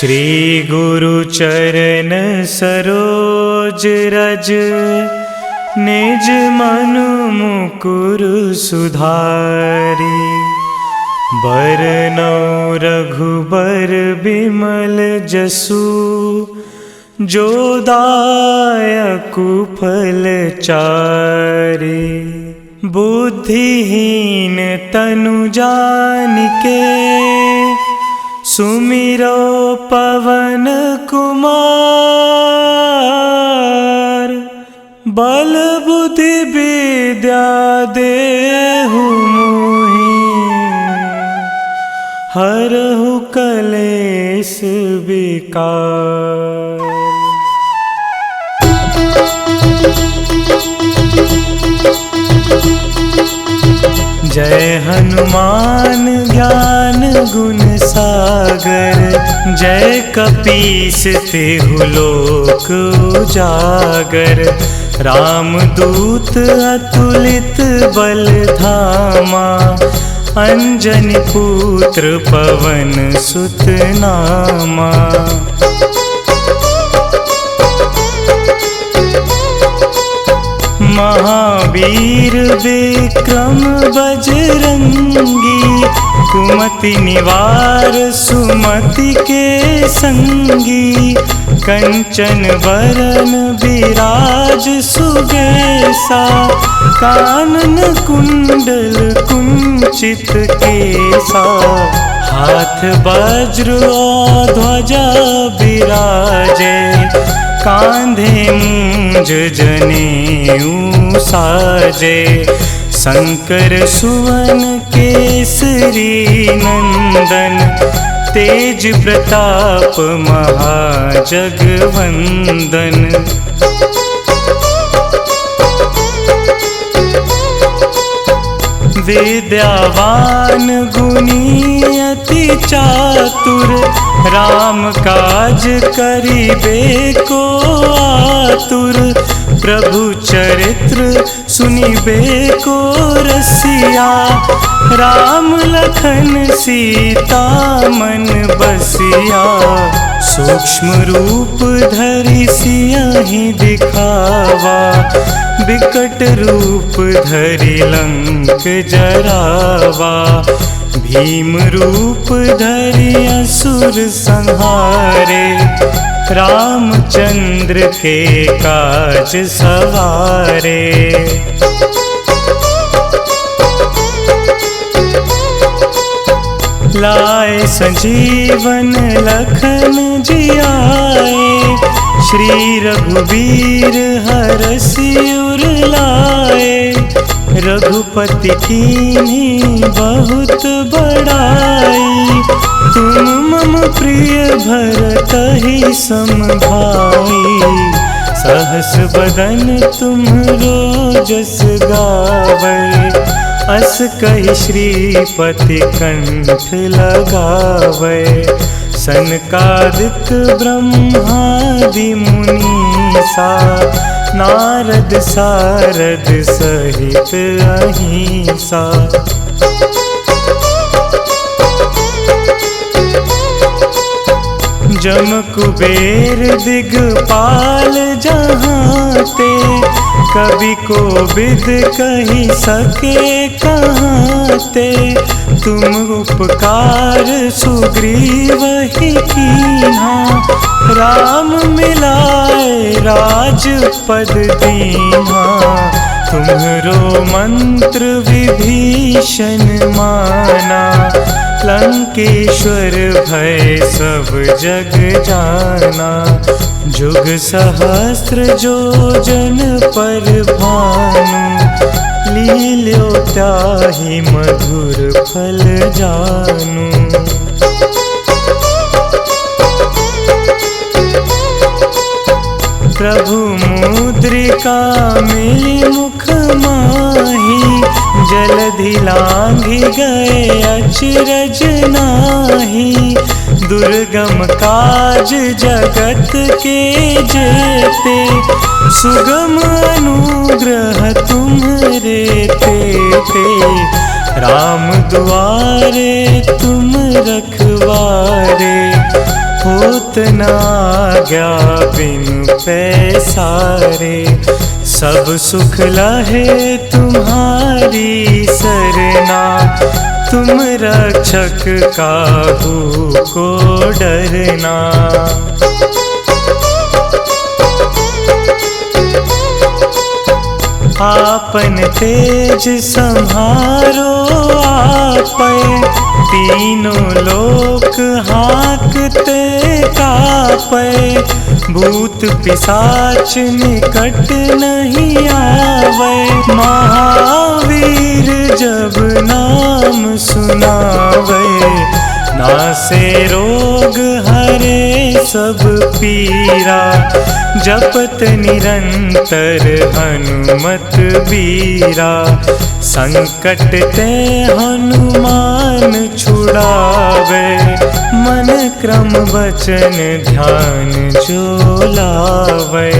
श्री गुरु चरण सरोज रज, निज मनु मुकुर सुधारी। बरनौ रघुबर बिमल जसु, जो दायकु फल चारि। बुद्धिहीन तनु जानिके, सुमिरो पवन कुमार। बल बुद्धि विद्या देहु मोहि, हरहु कलेश विकार। जय हनुमान ज्ञान गुण सागर, जय कपीस तिहु लोक उजागर। रामदूत अतुलित बल धामा, अंजनी पुत्र पवन सुत नामा। महावीर विक्रम बजरंगी, कुमति निवार सुमति के संगी। कंचन वरन विराज सुबेसा, कानन कुंडल कुंचित केसा। हाथ वज्र और ध्वजा विराजे, कांधे मूंज जनेऊ साजे। शंकर सुवन केसरी नंदन, तेज प्रताप महाजगवंदन। विद्यावान गुणी अति चातुर, राम काज करिबे को आतुर। प्रभु चरित्र सुनिबे को रसिया, राम लखन सीता मन बसिया। सूक्ष्म रूप धरि सियहि दिखावा, बिकट रूप धरि लंक जरावा। भीम रूप धरि असुर संहारे, रामचंद्र के काज सवारे। लाए संजीवन लखन जियाए, श्री रघुवीर हरषि उर लाए। रघुपति कीन्ही बहुत बड़ाई, तुम मम प्रिय भरतहि सम भाई। सहस बदन तुम्हरो जस गावै, अस कहि श्रीपति कंठ लगावै। सनकादिक ब्रह्मादि मुनीसा, नारद सारद सहित अहिंसा। जम कुबेर दिगपाल जहांते, कवि कोविद कहि सके कहाते। तुम उपकार सुग्रीवहि कीन्हा, राम मिलाए राजपद दीन्हा। तुम्हरो मंत्र विभीषण माना, लंकेश्वर भय सब जग जाना। जुग सहस्त्र जो जन पर भानु, लील्यो ताहि मधुर फल जानू। प्रभु मुद्रिका मिली मुख माही, जलधि लांघि गए अचरज नाही। दुर्गम काज जगत के जेते, सुगम अनुग्रह तुम्हरे तेते। राम दुआरे तुम रखवारे, होत न आज्ञा बिनु पैसारे। सब सुख लहे तुम्हारी सरना, तुम रक्षक काहू को डरना। आपन तेज संहारो आपै, तीनों लोक हाँकते कापै। भूत पिशाच निकट नहीं आवे, महावीर जब नाम सुनावे। नासे रोग हरे सब पीरा, जपत निरंतर हनुमत बीरा। संकट ते हनुमान छुड़ावे, मन क्रम वचन ध्यान जो लावे।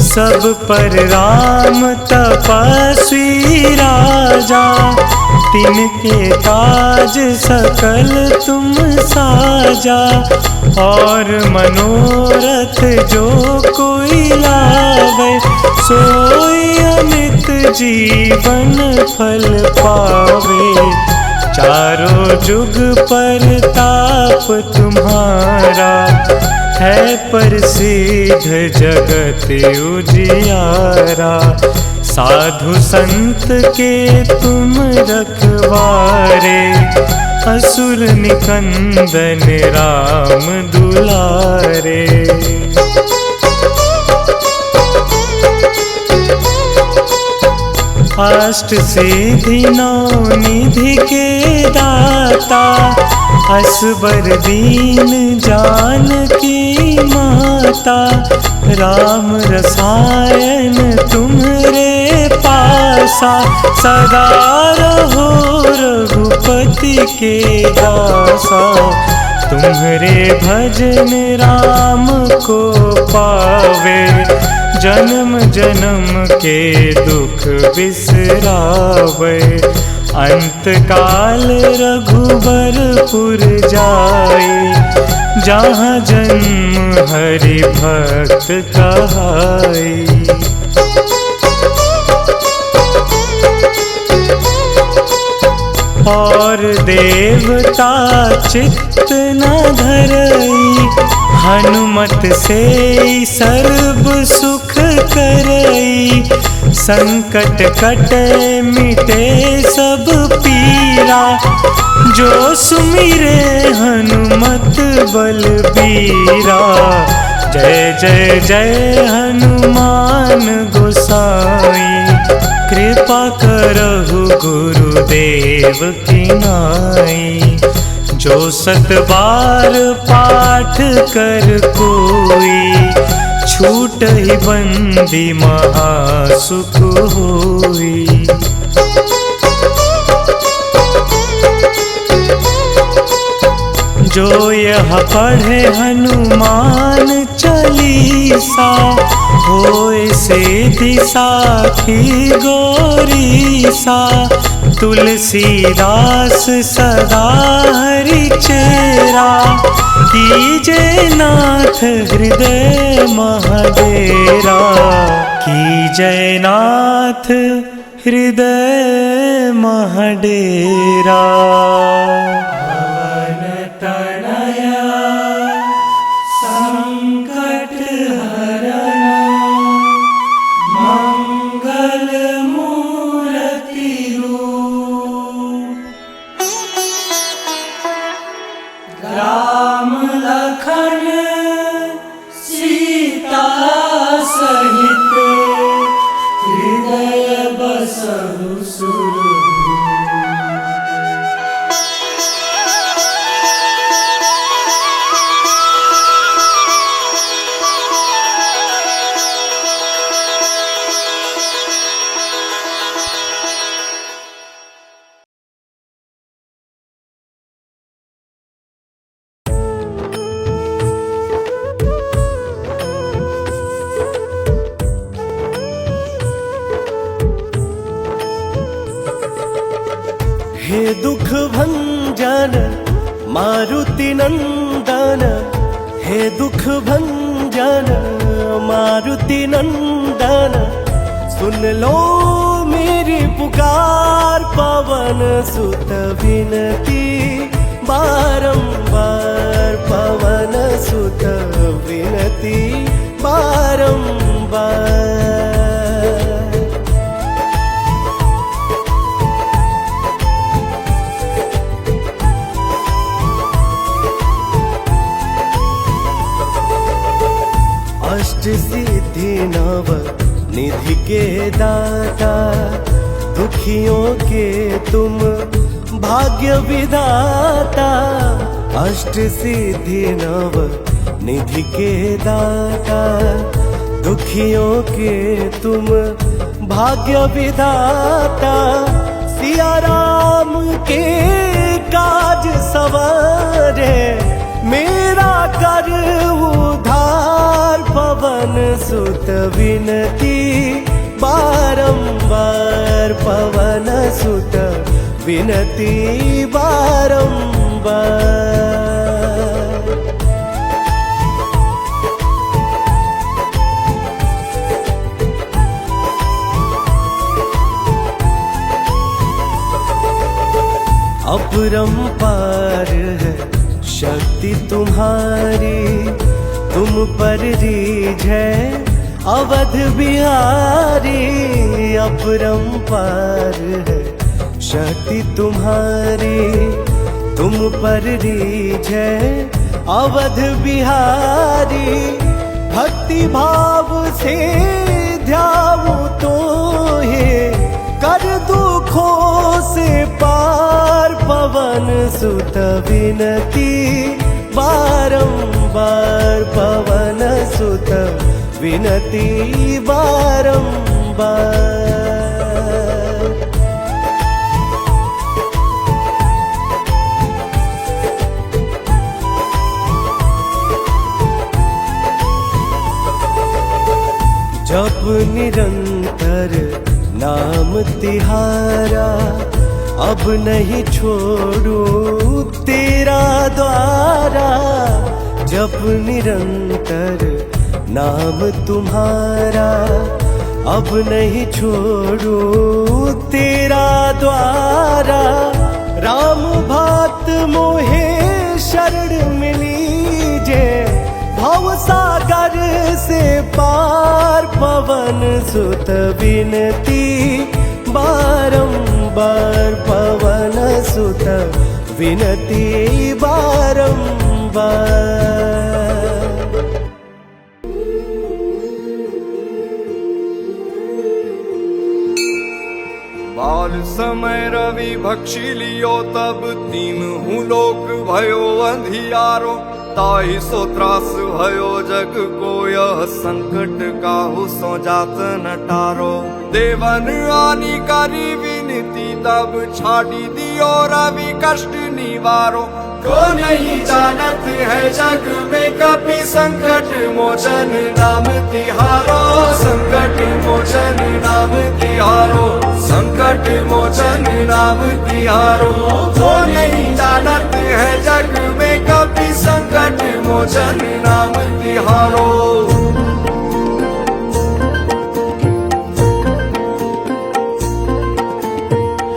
सब पर राम तपस्वी राजा, तिनके काज सकल तुम साजा। और मनोरथ जो कोई लावे, सोई अमित जीवन फल पावे। चारों जुग परताप तुम्हारा, है प्रसिद्ध जगत उजियारा। साधु संत के तुम रखवारे, असुर निकंदन राम दुलारे। अष्ट सिद्धि नौ निधि के दाता, असबर दीन जानकी माता। राम रसायन तुम्हरे पासा, सदा रहो रघुपति के दासा। तुम्हरे भजन राम को पावे, जन्म जन्म के दुख बिसरावे। अंत काल रघुबरपुर जाई, जहाँ जन्म हरि भक्त कहाई। और देवता चित्त न धरई, हनुमत से सर्व सुख करई। संकट कटे मिटे सब पीरा, जो सुमिरे हनुमत बलबीरा। जय जय जय हनुमान गोसाई, कृपा करहु गुरुदेव की नाई। जो सत बार पाठ कर कोई, छूट ही बंदी महासुख होई। जो यह पढ़े हनुमान चालीसा, होए सिद्धि साखी गौरीसा। तुलसीदास सदा हरि चेरा, कीजे नाथ हृदय महडेरा। कीजे नाथ हृदय महडेरा। राम लखन सीता सहित, हृदय बसहु सुरभूप। हे दुख भंजन मारुति नंदन, हे दुख भंजन मारुति नंदन, सुन लो मेरी पुकार पवन सुत विनती बारंबार, पवन सुत विनती बारंबार। अष्ट सिद्धि नव निधि के दाता, दुखियों के तुम भाग्य विधाता। अष्ट सिद्धि नव निधि के दाता, दुखियों के तुम भाग्य विधाता। सिया राम के काज सवारे, मेरा कर उधार पवन सुत विनती बारंबार, पवन सुत विनती बारंबार। अपरंपार है शक्ति तुम्हारी, तुम पर रीझ है अवध बिहारी। अपरंपार है शक्ति तुम्हारी, तुम पर रीझ है अवध बिहारी। भक्ति भाव से ध्याऊं तो हे, कर दुखों से पार पवन सुत विनती बारंबार, पवन सुत विनती बारंबार। जप निरंतर नाम तिहारा, अब नहीं छोड़ू तेरा द्वारा। जप निरंतर नाम तुम्हारा, अब नहीं छोड़ू तेरा द्वारा। राम भक्त मोहे शरण मिलीजे, भव सागर से पार पवन सुत विनती बारंबार, पवन सुत विनती बारंबार। बाल समय रवि भक्षी लियो, तब तीनहु लोक भयो अंधियारो। ताहि सो त्रास भयो जग को, यह संकट काहू सो जात न टारो। देवन आनी करी विनती, तब छाड़ी दियो रवि कष्ट निवारो। को नहीं जानत है जग में कपि, संकट मोचन नाम तिहारो। संकट मोचन नाम तिहारो, संकट मोचन नाम तिहारो। को नहीं जानत है जग में कपि, संकट मोचन नाम तिहारो।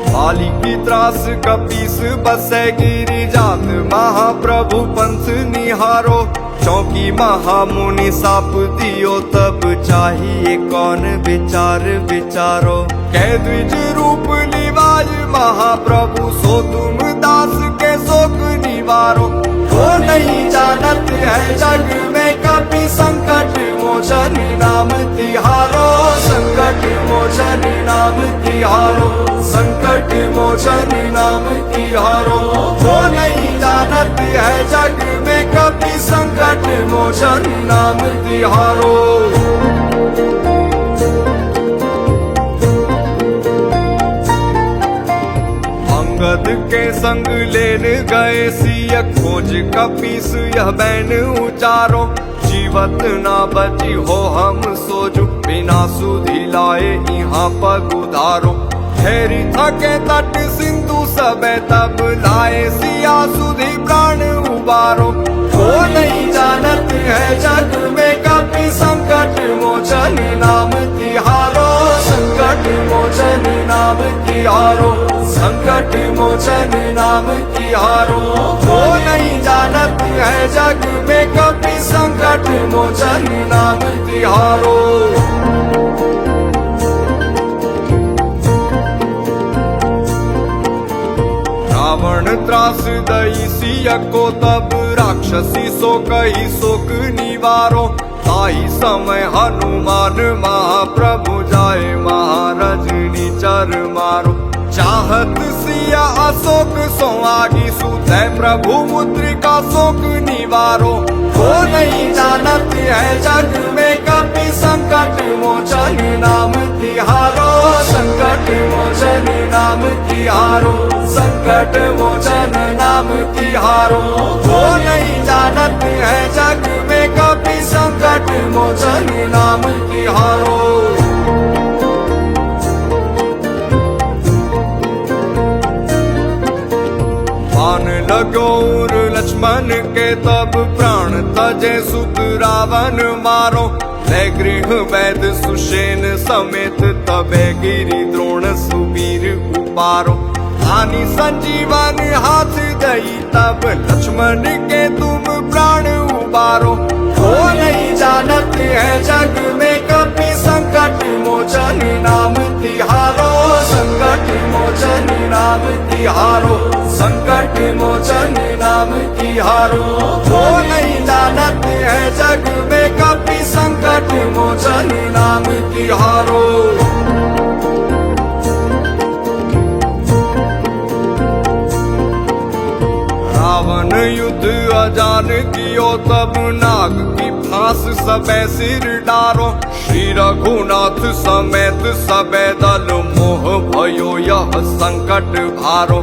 बाली की त्रास कपीस बसे गिरी जात, महाप्रभु पंथ निहारो। चौकी महामुनि साप दियो, तब चाहिए कौन विचार विचारो। कह द्विज रूप निवाज महाप्रभु, सो तुम दास के शोक निवारो। को नहीं जानत है जग में कपि, संकट मोचन नाम तिहारो। संकट मोचन नाम तिहारो, संकट मोचन नाम तिहारो। को नहीं जानत है जग में कपि, संकट मोचन नाम तिहारो। अंगद के संग लेन गए सिय, खोज कपीस यह बैन उचारो। जीवत ना बची हो हम सोजु, बिना सुधि लाए यहाँ पग उधारो। ठहरी थके तट सिंधु सबे तब लाए सिया सुधी प्राण उबारो। वो नहीं जानत है जग में कभी संकट मोचन नाम तिहारो, संकट मोचन नाम तिहारो, संकट मोचन नाम तिहारो। वो नहीं जानत है जग में कभी संकट मोचन नाम तिहारो। रावण त्रास दई सिया को तब राक्षसी सो कही शोक निवारो। ताई समय हनुमान महाप्रभु जाए महारजनी चर मारो। चाहत सिया अशोक सो आगी सुते प्रभु मुद्रिका शोक निवारो। वो नहीं जानत है जग में कभी संकट मोचन नाम तिहारो, संकट मोचन नाम तिहारो, संकट मोचन नाम तिहारो। वो नहीं जानत है जग में कभी संकट मोचन नाम तिहारो। बाण लगोर लक्ष्मण के तब प्राण तजे सुत रावण मारो। ले गृह वैद सुषेण समेत तबे गिरि द्रोण सुवीर उपारो। आनी संजीवन हाथ दई तब लक्ष्मण के तुम प्राण उबारो। वो नहीं जानत है जग में कभी संकट मोचन नाम तिहारो, संकट मोचन नाम तिहारो, संकट मोचन नाम तिहारो। वो नहीं जानत है जग में कभी संकट मोचन नाम तिहारो। रावण युद्ध अजान कियो तब नाग की फांस सबे सिर डारो। श्री रघुनाथ समेत सबे दल मोह भयो यह संकट भारो।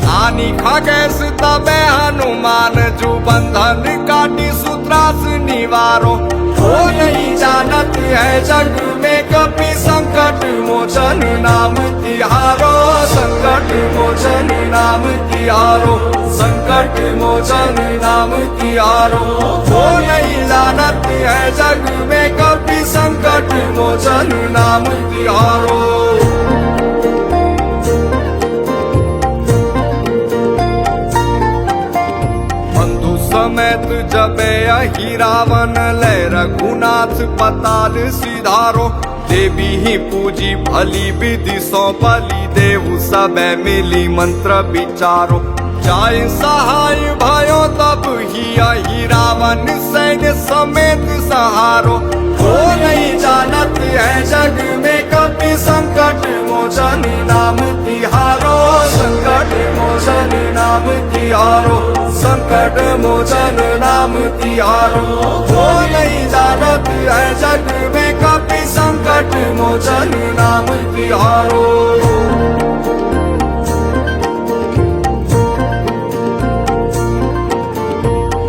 आनी खगेश तबे हनुमान जू बंधन काटी सूत्रास निवारो। वो नहीं जानत है जग में कभी संकट मोचन नाम तिहारो, संकट मोचन नाम तिहारो, संकट मोचन नाम तिहारो। वो नहीं जानत है जग में कभी संकट मोचन नाम तिहारो। समेत जबे अहि रावण ले रघुनाथ पताल सिधारो। देवी ही पूजी भली विधि सौ बलि देहु सबे मिली मंत्र विचारो। जाय सहाय भयो तब ही अहि रावण सैन्य समेत सहारो। वो नहीं जानत है जग में कभी संकट मोचन नाम तिहारो, संकट मोचन नाम तिहारो, संकट मोचन नाम तिहारो। वो नहीं जानत है जग में कभी संकट मोचन नाम तिहारो।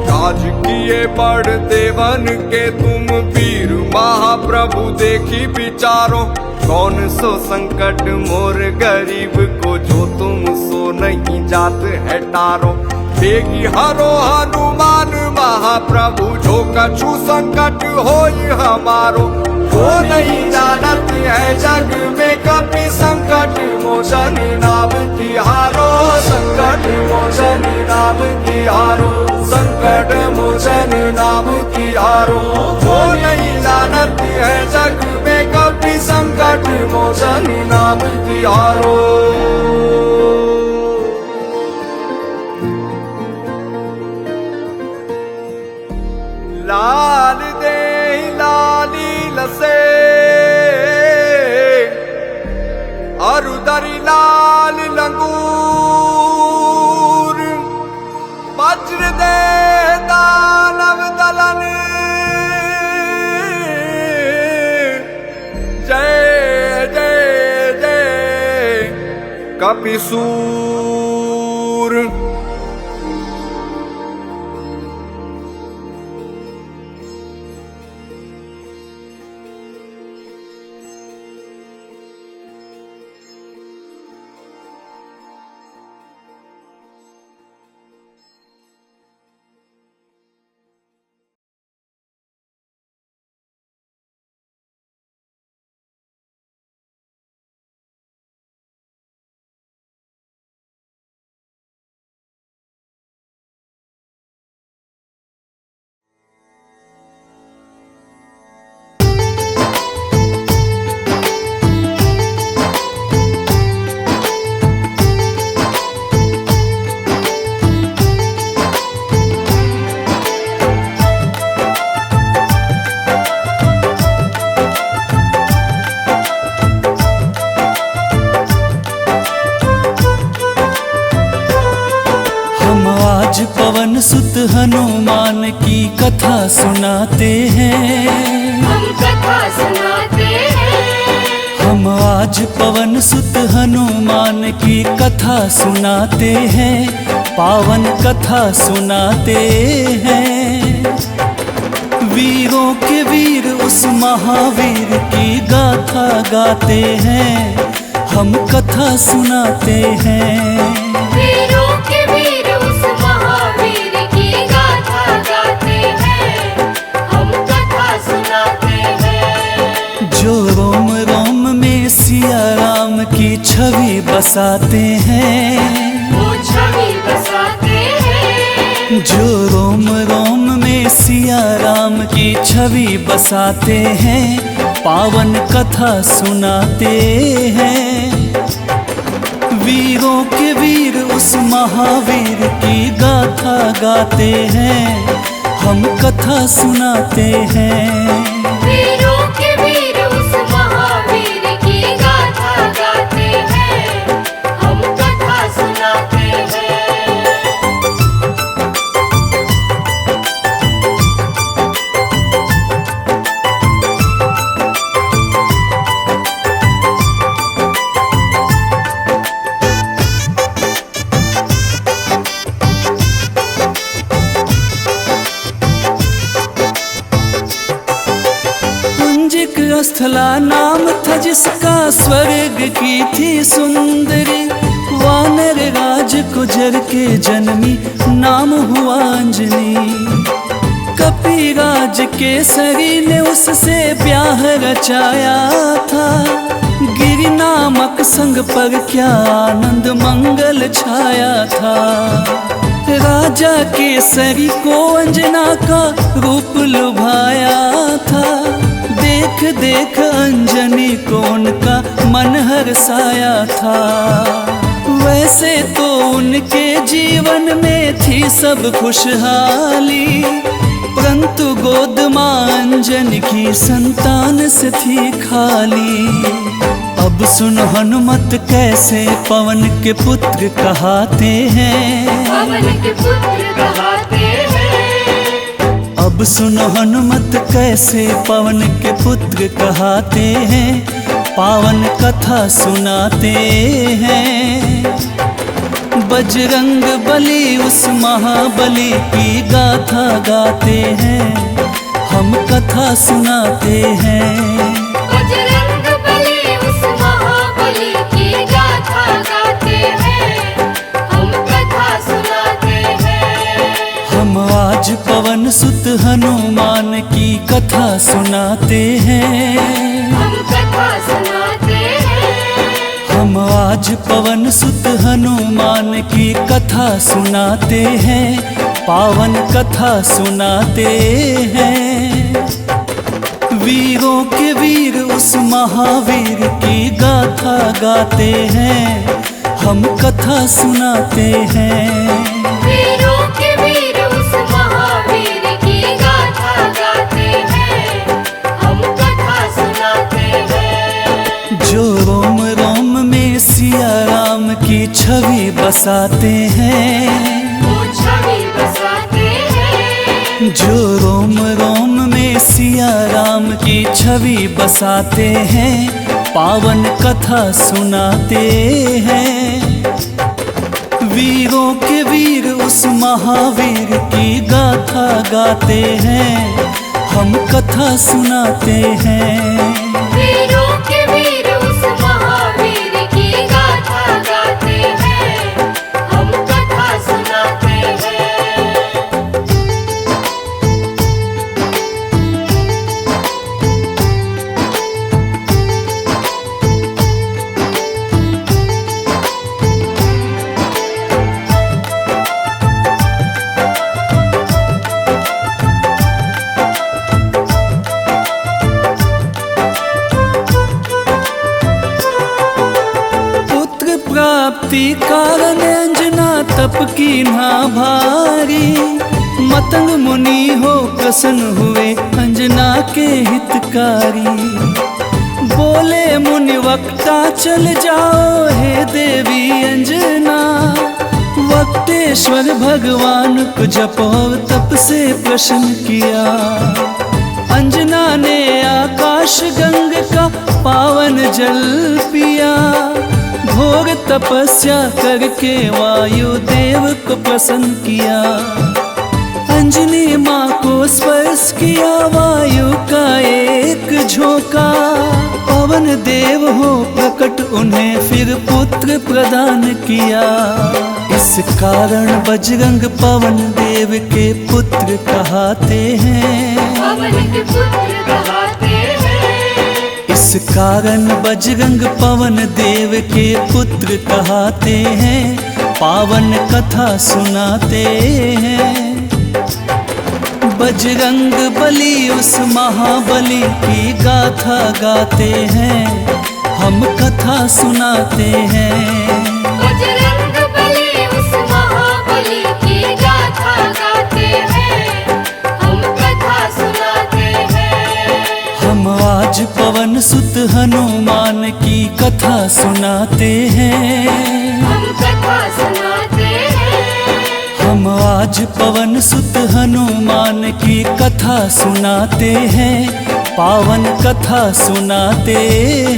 राज किए बड़ देवन के तुम वीर महाप्रभु देखी विचारो। कौन सो संकट मोर गरीब को जो तुम सो नहीं जात है टारो। बेगी हरो हनुमान महाप्रभु जो कछु संकट होई हमारो। वो नहीं जानत है जग में कभी संकट मोचन नाम तिहारो, संकट मोचन नाम तिहारो, संकट मोचन नाम तिहारो। वो नहीं जानत है जग में कभी संकट मोचन नाम तिहारो। लाल दे लाली लसे अरुदरी लाल लंगूर। वज्र दे दानव दलन जय जय जय कपिसूर। पवन सुत हनुमान की कथा सुनाते हैं। हम कथा सुनाते हैं। हम आज पवन सुत हनुमान की कथा सुनाते हैं, पावन कथा सुनाते हैं। वीरों के वीर उस महावीर की गाथा गाते हैं, हम कथा सुनाते हैं। वीरों के वीर उस महावीर की गाथा गाते हैं, हम कथा सुनाते हैं। जो रोम रोम में सिया राम की छवि बसाते हैं, वो छवि बसाते हैं। जो रोम रोम में सिया राम की छवि बसाते हैं, पावन कथा सुनाते हैं। वीरों के वीर उस महावीर की गाथा गाते हैं, हम कथा सुनाते हैं। वीरों के वीर उस महावीर की गाथा गाते हैं, हम कथा सुनाते हैं। स्थला नाम था जिसका, स्वर्ग की थी सुंदरी। वानर राज गुजर के जन्मी, नाम हुआ अंजनी। कपिराज केसरी ने उससे ब्याह रचाया था। गिरि नामक संग पर क्या आनंद मंगल छाया था। राजा केसरी को अंजना का रूप लुभाया था। देख देख अंजनी को उनका मन हर्षाया था। वैसे तो उनके जीवन में थी सब खुशहाली, परंतु गोद मां अंजनी की संतान से थी खाली। अब सुन हनुमत कैसे पवन के पुत्र कहाते हैं। पवन के पुत्र कहाते हैं। अब सुन हनुमत कैसे पवन के पुत्र कहाते हैं, पावन कथा सुनाते हैं। बजरंग बली उस महाबली की गाथा गाते हैं, हम कथा सुनाते हैं। बजरंग बली उस महाबली की गाथा गाते हैं, हम कथा सुनाते हैं। हम आज पवन सुत हनुमान की कथा सुनाते हैं। हम कथा सुनाते हैं। हम आज पवन सुत हनुमान की कथा सुनाते हैं, पावन कथा सुनाते हैं। वीरों के वीर उस महावीर की गाथा गाते हैं, हम कथा सुनाते हैं। वीरों के वीर उस महावीर की गाथा गाते हैं, हम कथा सुनाते हैं। जो रोम रोम में सिया राम की छवि बसाते हैं, वो छवि बसाते हैं। जो रोम रोम में सिया राम की छवि बसाते हैं, पावन कथा सुनाते हैं। वीरों के वीर उस महावीर की गाथा गाते हैं, हम कथा सुनाते हैं। वीरों के वीर उस महावीर की गाथा गाते हैं, हम कथा सुनाते हैं। प्राप्ति कारण अंजना तप की ना भारी। मतंग मुनि हो प्रसन्न हुए अंजना के हितकारी। बोले मुनि वक्ता चल जाओ हे देवी अंजना, वक्ते परमेश्वर भगवान को जप और तप से प्रसन्न किया। अंजना ने आकाश गंग का पावन जल पिया। घोर तपस्या करके वायु देव को प्रसन्न किया। अंजनी माँ को स्पर्श किया वायु का एक झोंका। पवन देव हो प्रकट उन्हें फिर पुत्र प्रदान किया। इस कारण बजरंग पवन देव के पुत्र कहते हैं। पवन के पुत्र कहते हैं। इस कारण बजरंग पवन देव के पुत्र कहते हैं। पावन कथा सुनाते हैं। बजरंग बली उस महाबली की गाथा गाते हैं। हम कथा सुनाते हैं। बजरंग बली उस महाबली की गाथा गाते हैं। हम कथा सुनाते हैं। हम आज पवन सुत हनुमान की कथा सुनाते हैं। हम कथा सुनाते हैं। हम आज पवन सुत हनुमान की कथा सुनाते हैं। पावन कथा सुनाते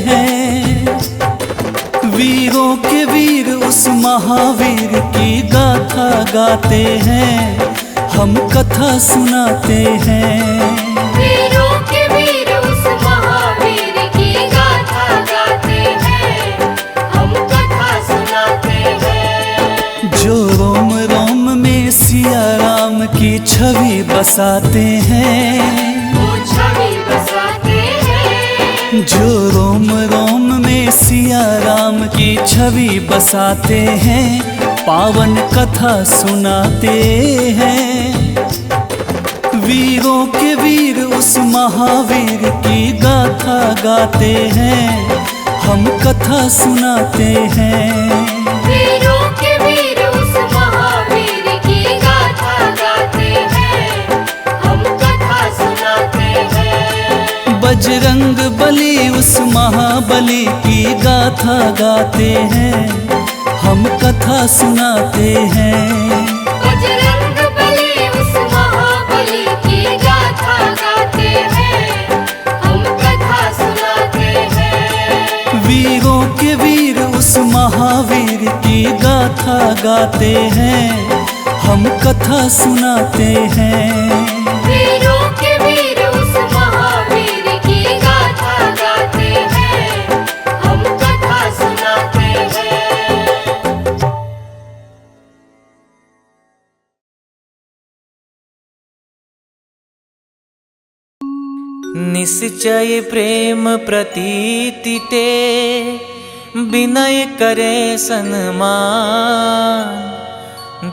हैं। वीरों के वीर उस महावीर की गाथा गाते हैं। हम कथा सुनाते हैं। वीरों के वीर उस महावीर की गाथा गाते हैं। हम कथा सुनाते हैं। जो रोम रोम में सिया राम की छवि बसाते हैं। वो छवि बसाते हैं। जो रोम रोम में सिया राम की छवि बसाते हैं। पावन कथा सुनाते हैं। वीरों के वीर उस महावीर की गाथा गाते हैं। हम कथा सुनाते हैं। वीरों के वीर उस महावीर की गाथा गाते हैं। हम कथा सुनाते हैं। बजरंग बली उस महाबली की गाथा गाते हैं। हम कथा सुनाते हैं। बजरंग बली उस महाबली की गाथा गाते हैं। हम कथा सुनाते हैं। वीरों के वीर उस महावीर की गाथा गाते हैं। हम कथा सुनाते हैं। वीरों के वीर उस महावीर की गाथा गाते हैं। हम कथा सुनाते हैं। निश्चय प्रेम प्रतीति ते विनय करे सन्मान।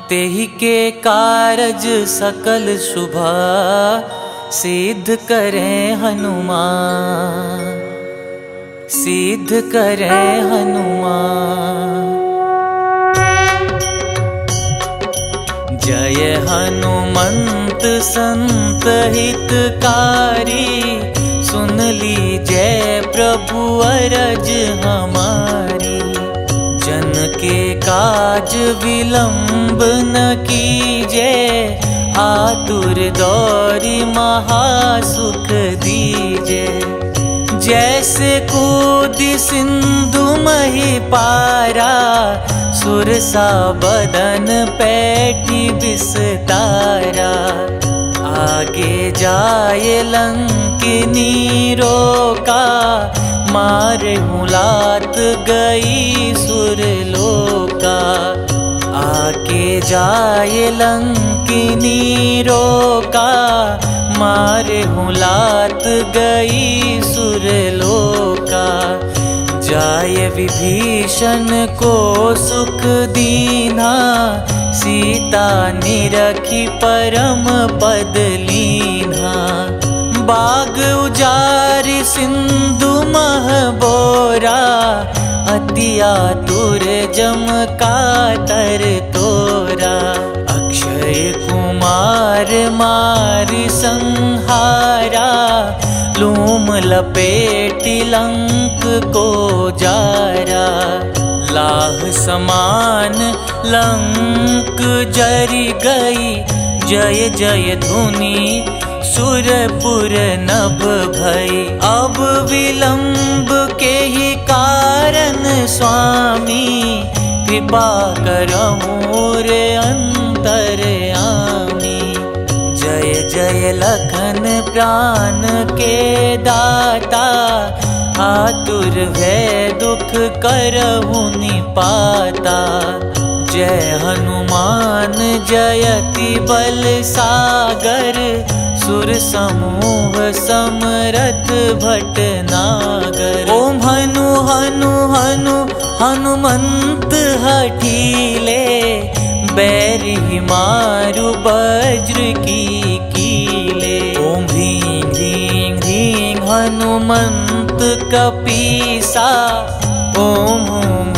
तेहि के कारज सकल शुभ सिद्ध करे हनुमान। सिद्ध करे हनुमान। जय हनुमंत संत हितकारी। सुन लीजय प्रभु अरज हमारी। जन के काज विलंब न कीजे। आतुर दौरी महासुख दीजे। जैसे कूदी सिंधु मही पारा। सुरसा बदन पैठी विस्तारा। आगे जाए लंकिनी रोका। मारे मुलात गई सुरलोका। आगे जाए लंकिनी रोका। मारे मुलात गई सुरलोका। जाय विभीषण को सुख दीना। सीता निरखी परम पद लीना। बाग उजारि सिंधु मह बोरा। अति आतुर जम कातर तोरा। अक्षय कुमार मारि संहारा। लूम लपेटि लंक को जारा। लाह समान लंक जरि गई, जय जय धुनि सुरपुर नभ भई। अब विलंब के ही कारण स्वामी, कृपा करहु रे अंतरयामी। जय जय लखन प्राण के दाता, आतुर भय दुख करहु निपाता। जय हनुमान जयति बल सागर, सुर समूह समरथ भटनागर। ओम हनु हनु हनु हनुमंत हठीले, बैरि मारु वज्र की कीले। ओम ह्रीं ह्रीं ह्रीं हनुमंत कपीसा, ओम